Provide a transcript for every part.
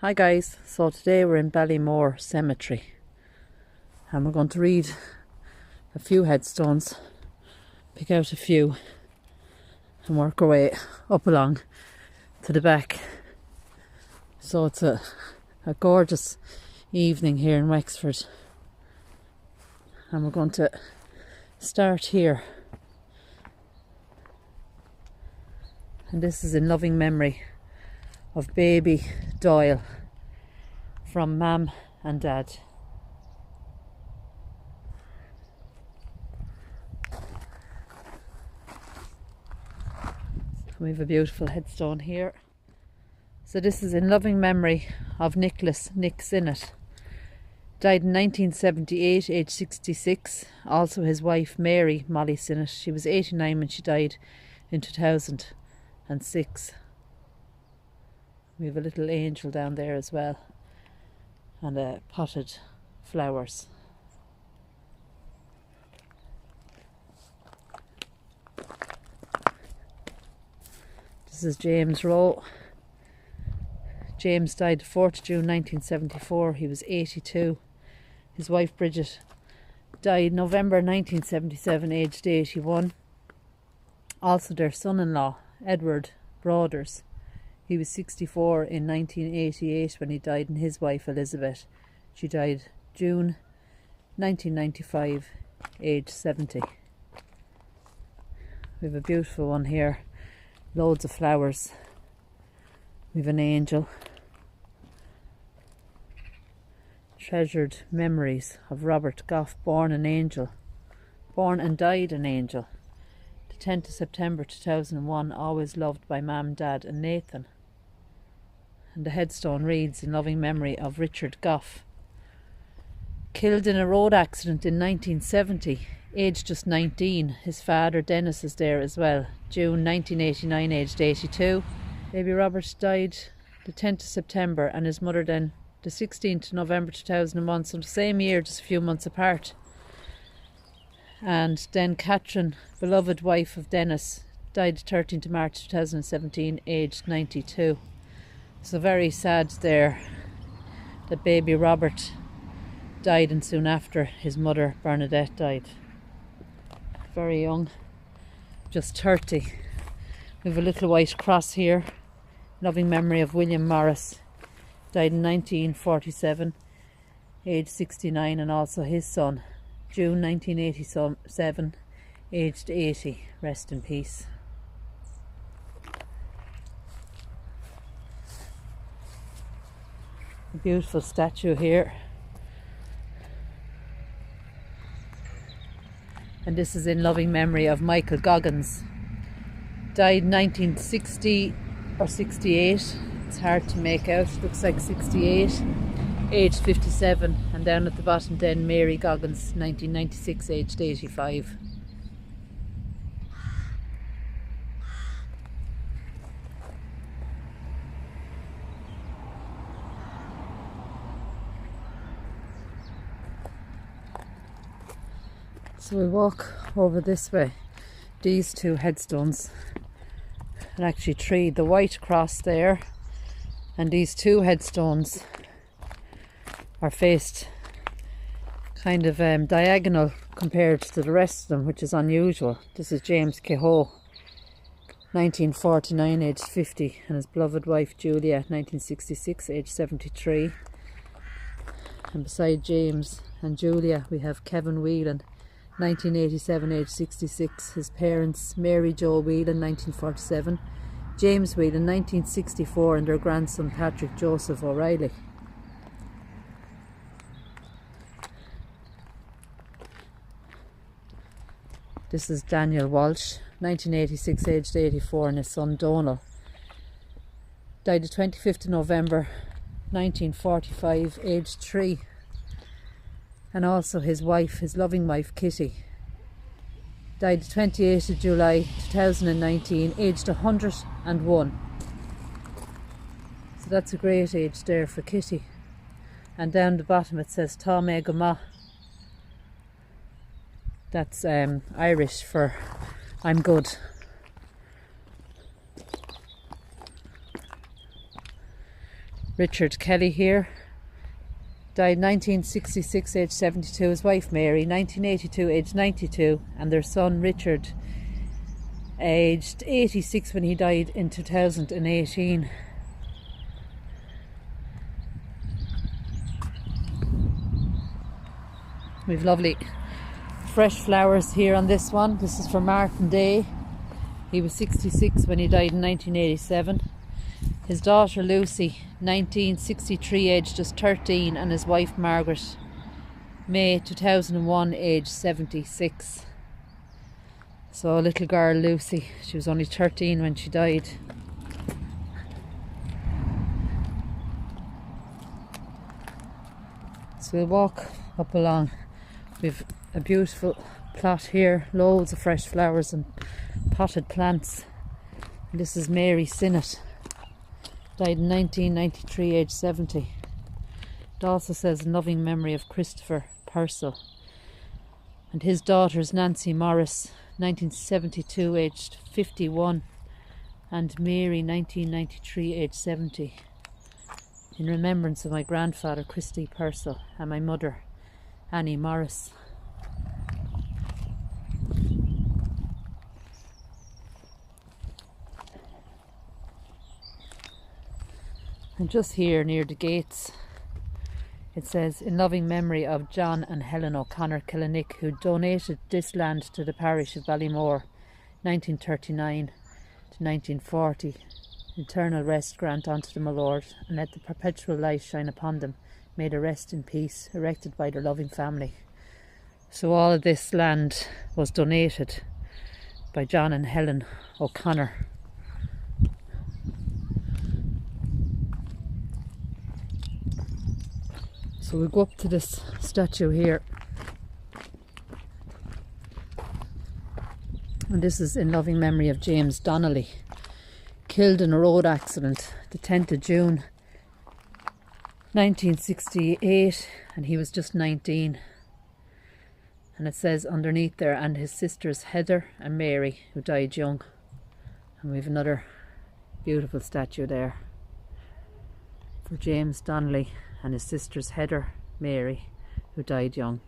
Hi guys, so today we're in Ballymore Cemetery and we're going to read a few headstones, pick out a few and work our way up along to the back. So it's a gorgeous evening here in Wexford and we're going to start here, and this is in loving memory of baby Doyle from Mam and Dad. We have a beautiful headstone here. So this is in loving memory of Nicholas Nick Sinnott. Died in 1978, age 66. Also his wife Mary Molly Sinnott. She was 89 when she died in 2006. We have a little angel down there as well, and potted flowers. This is James Rowe. James died 4th June 1974. He was 82. His wife Bridget died November 1977, aged 81. Also their son-in-law Edward Broaders. He was 64 in 1988 when he died, and his wife Elizabeth. She died June 1995, age 70. We have a beautiful one here, loads of flowers. We have an angel. Treasured memories of Robert Goff, born and died an angel. The 10th of September 2001, always loved by Mam, Dad and Nathan. And the headstone reads in loving memory of Richard Goff. Killed in a road accident in 1970, aged just 19. His father Dennis is there as well. June 1989, aged 82. Baby Robert died the 10th of September and his mother then the 16th of November 2001, so the same year, just a few months apart. And then Catherine, beloved wife of Dennis, died 13th of March 2017, aged 92. So very sad there that baby Robert died, and soon after his mother Bernadette died. Very young, just 30. We have a little white cross here, loving memory of William Morris. Died in 1947, aged 69, and also his son, June 1987, aged 80. Rest in peace. A beautiful statue here. And this is in loving memory of Michael Goggins. Died 1960 or 68. It's hard to make out. Looks like 68. Aged 57. And down at the bottom then Mary Goggins, 1996, aged 85. So we walk over this way, these two headstones, and actually three, the white cross there, and these two headstones are faced kind of diagonal compared to the rest of them, which is unusual. This is James Kehoe, 1949, aged 50, and his beloved wife Julia, 1966, aged 73. And beside James and Julia we have Kevin Whelan, 1987, age 66. His parents Mary Jo Whelan, 1947, James Whelan, 1964, and their grandson Patrick Joseph O'Reilly. This is Daniel Walsh, 1986, aged 84, and his son Donal. Died the 25th of November 1945, aged 3. And also his wife, his loving wife Kitty. Died the 28th of July 2019, aged 101. So that's a great age there for Kitty. And down the bottom it says Tá mé go maith. That's Irish for I'm good. Richard Kelly here. Died 1966, aged 72. His wife Mary, 1982, aged 92. And their son Richard, aged 86 when he died in 2018. We've lovely fresh flowers here on this one. This is for Martin Day. He was 66 when he died in 1987. His daughter Lucy, 1963, aged just 13, and his wife Margaret, May 2001, aged 76. So little girl Lucy, she was only 13 when she died. So we'll walk up along. We've a beautiful plot here, loads of fresh flowers and potted plants. And this is Mary Sinnott, died in 1993, aged 70. It also says in loving memory of Christopher Purcell. And his daughters Nancy Morris, 1972, aged 51, and Mary, 1993, aged 70. In remembrance of my grandfather Christy Purcell and my mother Annie Morris. And just here near the gates it says, in loving memory of John and Helen O'Connor Killinick, who donated this land to the parish of Ballymore 1939 to 1940. Eternal rest grant unto them, O Lord, and let the perpetual light shine upon them. May they rest in peace, erected by their loving family. So all of this land was donated by John and Helen O'Connor. So we'll go up to this statue here. And this is in loving memory of James Donnelly, killed in a road accident the 10th of June 1968, and he was just 19. And it says underneath there, and his sisters Heather and Mary, who died young. And we have another beautiful statue there for James Donnelly and his sisters Heather, Mary, who died young.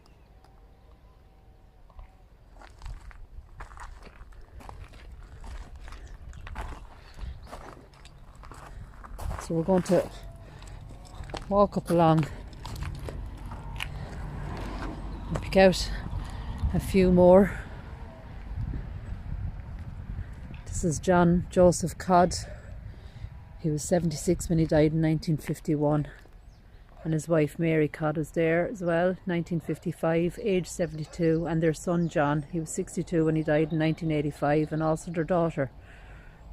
So we're going to walk up along and pick out a few more. This is John Joseph Codd. He was 76 when he died in 1951. And his wife Mary Codd was there as well, 1955, aged 72. And their son John, he was 62 when he died in 1985. And also their daughter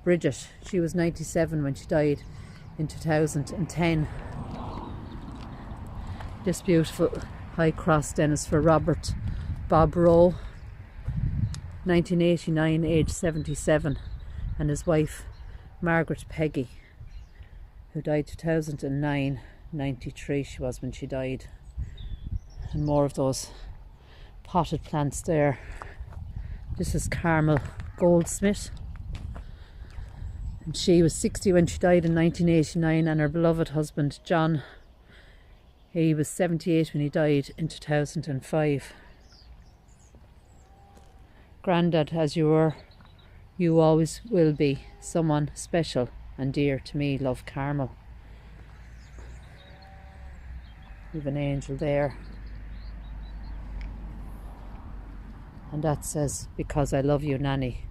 Bridget, she was 97 when she died in 2010. This beautiful high cross then is for Robert Bob Rowe, 1989, aged 77, and his wife Margaret Peggy, who died 2009, 93 she was when she died. And more of those potted plants there. This is Carmel Goldsmith, and she was 60 when she died in 1989, and her beloved husband John, he was 78 when he died in 2005. Grandad, as you were, you always will be someone special and dear to me. Love, Carmel. We have an angel there, and that says, because I love you, Nanny.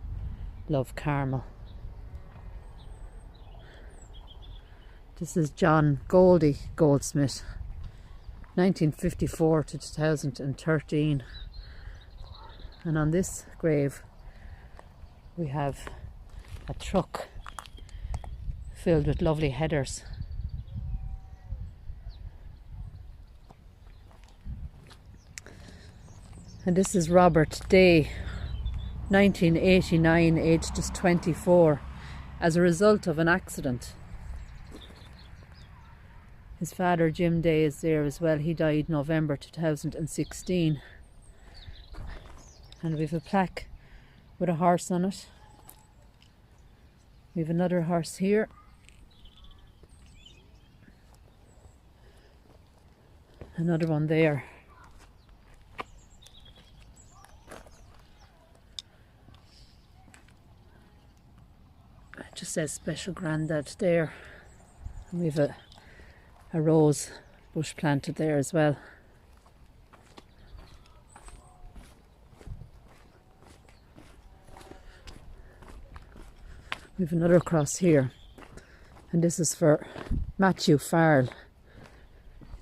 Love, Carmel. This is John Goldie Goldsmith, 1954 to 2013. And on this grave we have a truck filled with lovely headers. And this is Robert Day, 1989, aged just 24, as a result of an accident. His father Jim Day is there as well. He died November 2016. And we have a plaque with a horse on it. We have another horse here. Another one there. It just says Special Grandad there. And we have a rose bush planted there as well. We have another cross here, and this is for Matthew Farrell.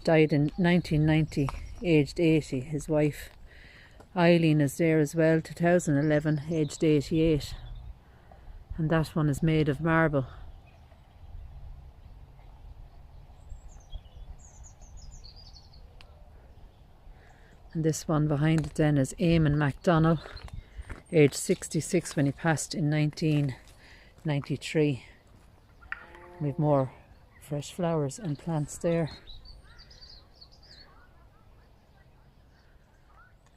Died in 1990, aged 80. His wife Eileen is there as well, 2011, aged 88. And that one is made of marble. And this one behind it then is Eamon MacDonald, aged 66 when he passed in 1993. We've more fresh flowers and plants there.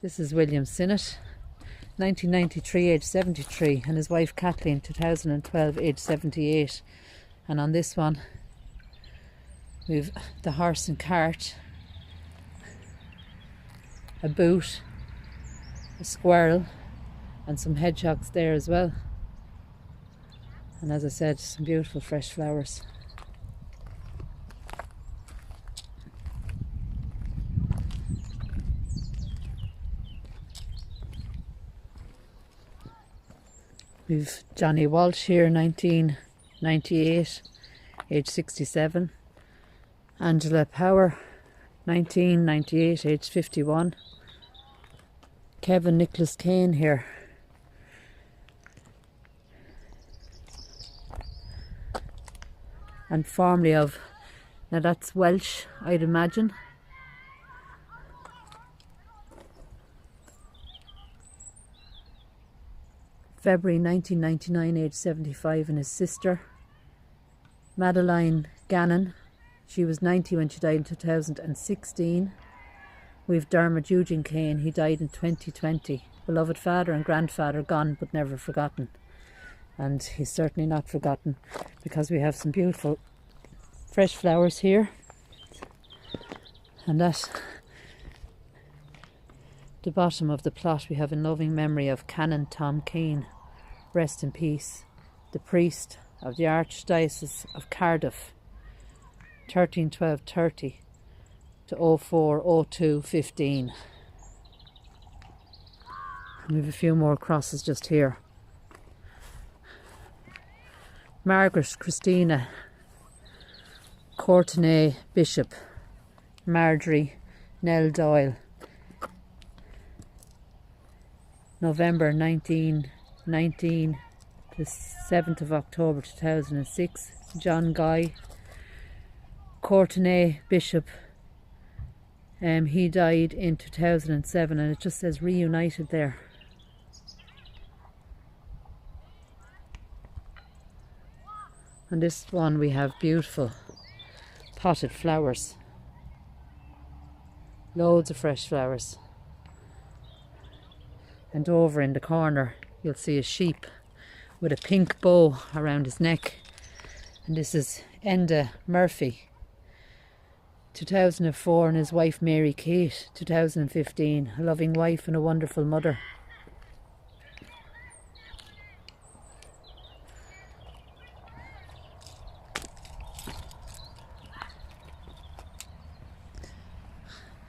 This is William Sinnott, 1993, aged 73, and his wife Kathleen, 2012, aged 78. And on this one, we've the horse and cart, a boot, a squirrel, and some hedgehogs there as well. And as I said, some beautiful fresh flowers. We've Johnny Walsh here, 1998, age 67. Angela Power, 1998, age 51. Kevin Nicholas Kane here. And formerly of, now that's Welsh, I'd imagine. February 1999, age 75, and his sister Madeline Gannon. She was 90 when she died in 2016. We've Dermot Eugene Kane. He died in 2020. Beloved father and grandfather, gone but never forgotten. And he's certainly not forgotten, because we have some beautiful fresh flowers here. And at the bottom of the plot we have in loving memory of Canon Tom Kane, rest in peace, the priest of the Archdiocese of Cardiff, 13/12/30 to 04/02/15. And we have a few more crosses just here. Margaret Christina Courtenay Bishop, Marjorie Nell Doyle, November 1919 to 7th of October 2006. John Guy Courtenay Bishop, he died in 2007, and it just says reunited there. And this one we have beautiful potted flowers, loads of fresh flowers. And over in the corner you'll see a sheep with a pink bow around his neck, and this is Enda Murphy, 2004, and his wife Mary Kate, 2015. A loving wife and a wonderful mother.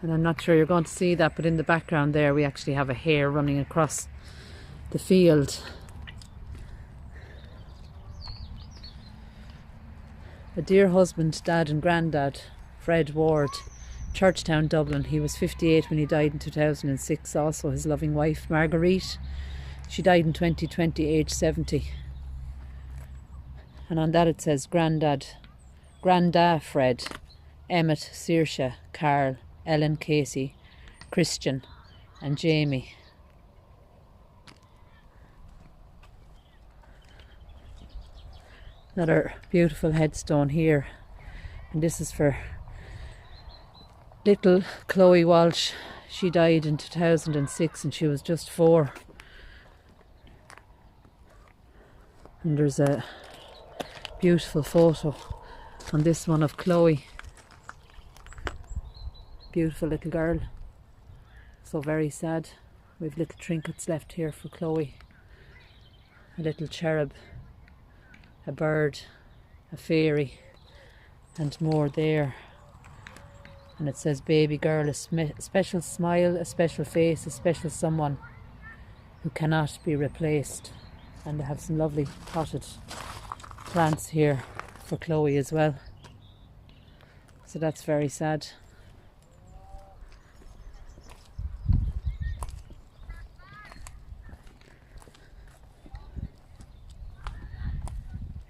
And I'm not sure you're going to see that, but in the background there we actually have a hare running across the field. A dear husband, dad and granddad, Fred Ward, Churchtown, Dublin. He was 58 when he died in 2006. Also his loving wife Marguerite. She died in 2020, age 70. And on that it says Granda Fred, Emmett, Saoirse, Carl, Ellen, Casey, Christian and Jamie. Another beautiful headstone here, and this is for little Chloe Walsh. She died in 2006 and she was just 4. And there's a beautiful photo on this one of Chloe Beautiful little girl. So very sad. We've little trinkets left here for Chloe. A little cherub, a bird, a fairy, and more there. And it says baby girl, a special smile, a special face, a special someone who cannot be replaced. And they have some lovely potted plants here for Chloe as well. So that's very sad.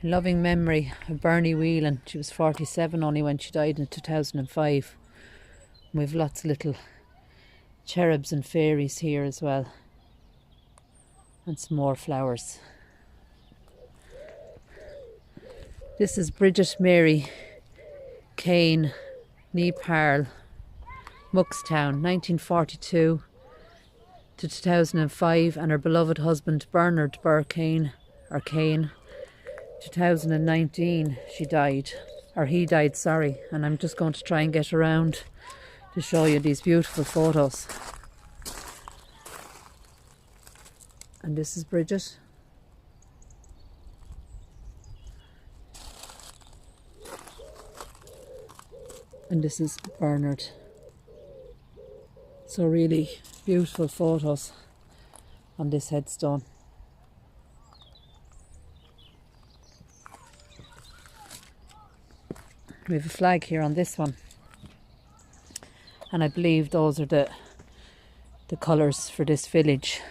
In loving memory of Bernie Whelan. She was 47 only when she died in 2005. We've lots of little cherubs and fairies here as well. And some more flowers. This is Bridget Mary Kane, Neeparl, Muckstown, 1942 to 2005, and her beloved husband Bernard Burr Kane, or Kane, 2019 she died, or he died, sorry, and I'm just going to try and get around to show you these beautiful photos. And this is Bridget. And this is Bernard. So really beautiful photos on this headstone. We have a flag here on this one. And I believe those are the colours for this village.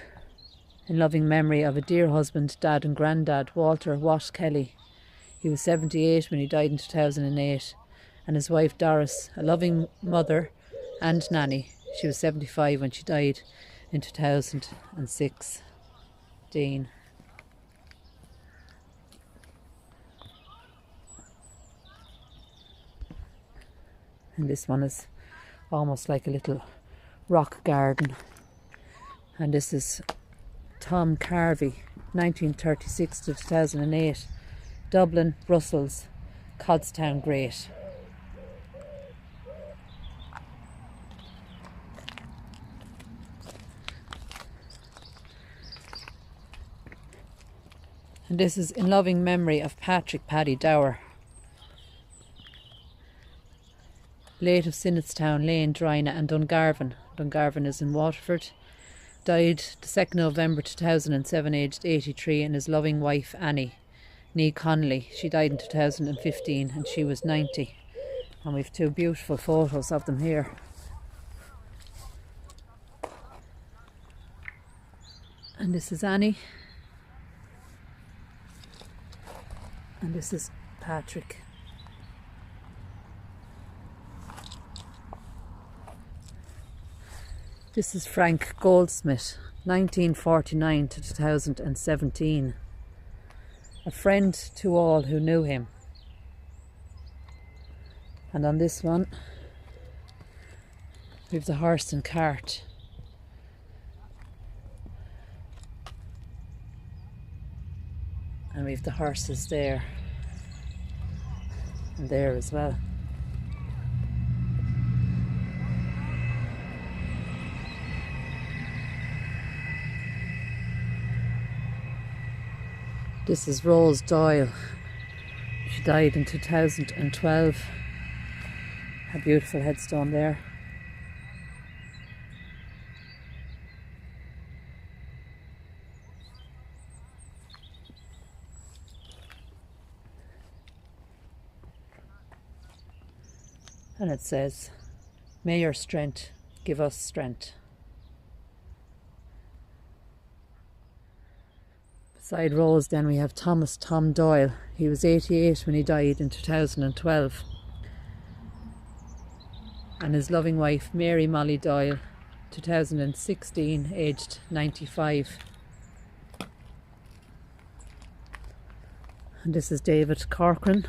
In loving memory of a dear husband, dad and granddad, Walter Watt Kelly. He was 78 when he died in 2008. And his wife Doris, a loving mother and nanny. She was 75 when she died in 2016. And this one is almost like a little rock garden. And this is Tom Carvey, 1936 to 2008. Dublin, Brussels, Codstown Great. And this is in loving memory of Patrick Paddy Dower, late of Sinnettstown Lane, Drina and Dungarvan. Dungarvan is in Waterford. Died the 2nd November 2007, aged 83, and his loving wife Annie Nee Connolly. She died in 2015 and she was 90. And we've two beautiful photos of them here. And this is Annie. And this is Patrick. This is Frank Goldsmith, 1949 to 2017. A friend to all who knew him. And on this one, we have the horse and cart. And we have the horses there. And there as well. This is Rose Doyle. She died in 2012. A beautiful headstone there. And it says, "May your strength give us strength." Beside Rose then we have Thomas Tom Doyle. He was 88 when he died in 2012. And his loving wife Mary Molly Doyle, 2016, aged 95. And this is David Corcoran,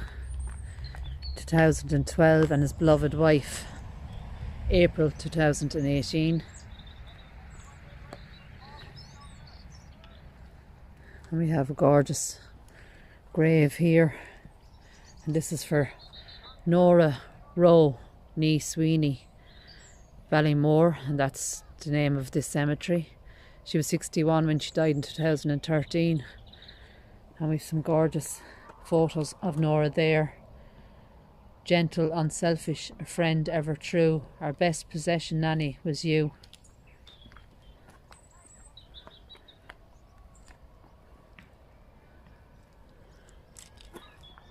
2012, and his beloved wife, April 2018. And we have a gorgeous grave here. And this is for Nora Rowe Nee Sweeney, Ballymore, and that's the name of this cemetery. She was 61 when she died in 2013. And we've some gorgeous photos of Nora there. Gentle, unselfish, a friend ever true. Our best possession, Nanny, was you.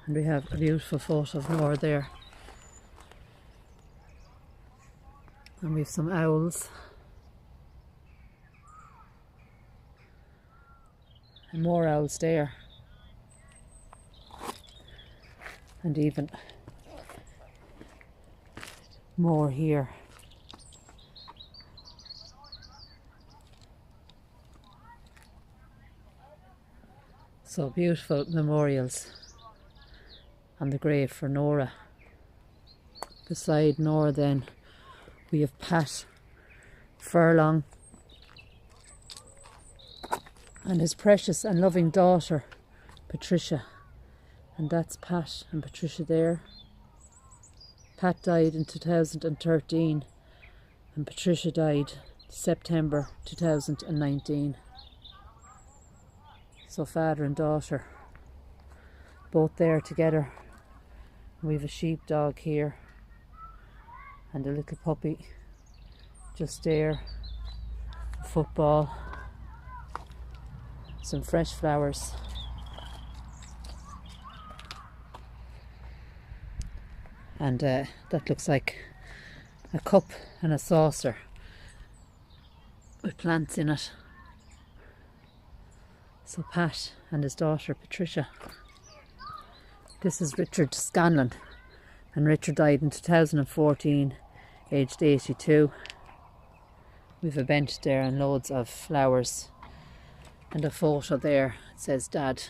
And we have a beautiful photo of Nora there. And we've some owls. And more owls there. And even more here. So beautiful memorials on the grave for Nora. Beside Nora then we have Pat Furlong and his precious and loving daughter Patricia. And that's Pat and Patricia there. Pat died in 2013 and Patricia died September 2019. So father and daughter both there together. We have a sheepdog here and a little puppy just there. A football, some fresh flowers. And that looks like a cup and a saucer with plants in it. So Pat and his daughter Patricia. This is Richard Scanlon, and Richard died in 2014, aged 82. We've a bench there and loads of flowers and a photo there. It says Dad.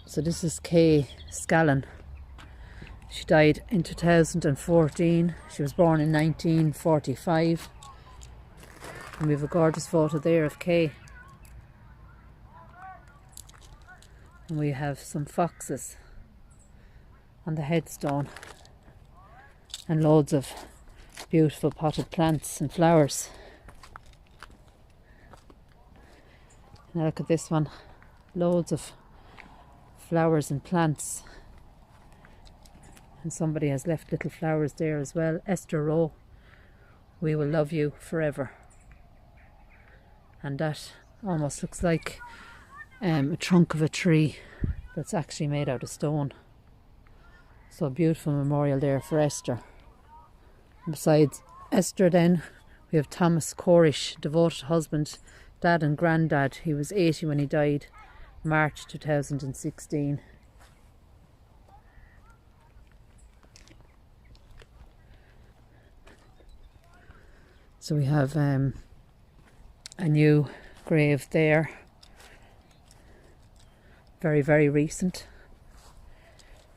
So this is Kay Scallon. She died in 2014. She was born in 1945. And we have a gorgeous photo there of Kay. And we have some foxes on the headstone. And loads of beautiful potted plants and flowers. Now look at this one. Loads of flowers and plants, and somebody has left little flowers there as well. Esther Rowe, we will love you forever. And that almost looks like a trunk of a tree that's actually made out of stone. So a beautiful memorial there for Esther. And besides Esther then we have Thomas Corish, devoted husband, dad and granddad. He was 80 when he died, March 2016. So we have a new grave there, very, very recent.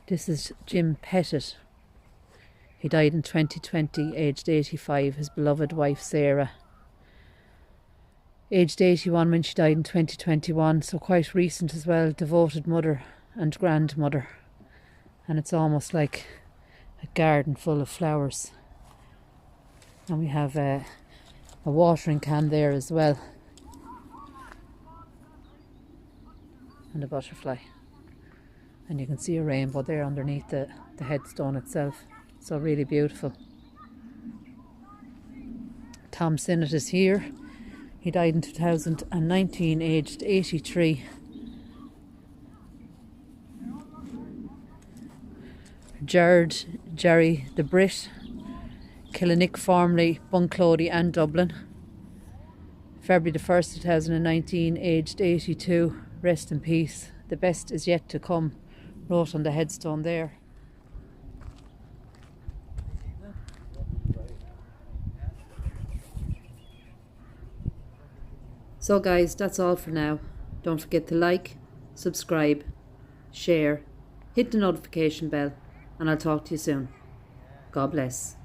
This is Jim Pettit. He died in 2020, aged 85, his beloved wife Sarah. Aged 81 when she died in 2021, so quite recent as well, devoted mother and grandmother. And it's almost like a garden full of flowers. And we have a watering can there as well. And a butterfly. And you can see a rainbow there underneath the headstone itself. So really beautiful. Tom Sinnott is here. He died in 2019, aged 83. Jerry the Brit, Killinick, formerly Bunclody and Dublin. February the 1st, 2019, aged 82. Rest in peace. The best is yet to come, wrote on the headstone there. So guys, that's all for now. Don't forget to like, subscribe, share, hit the notification bell, and I'll talk to you soon. God bless.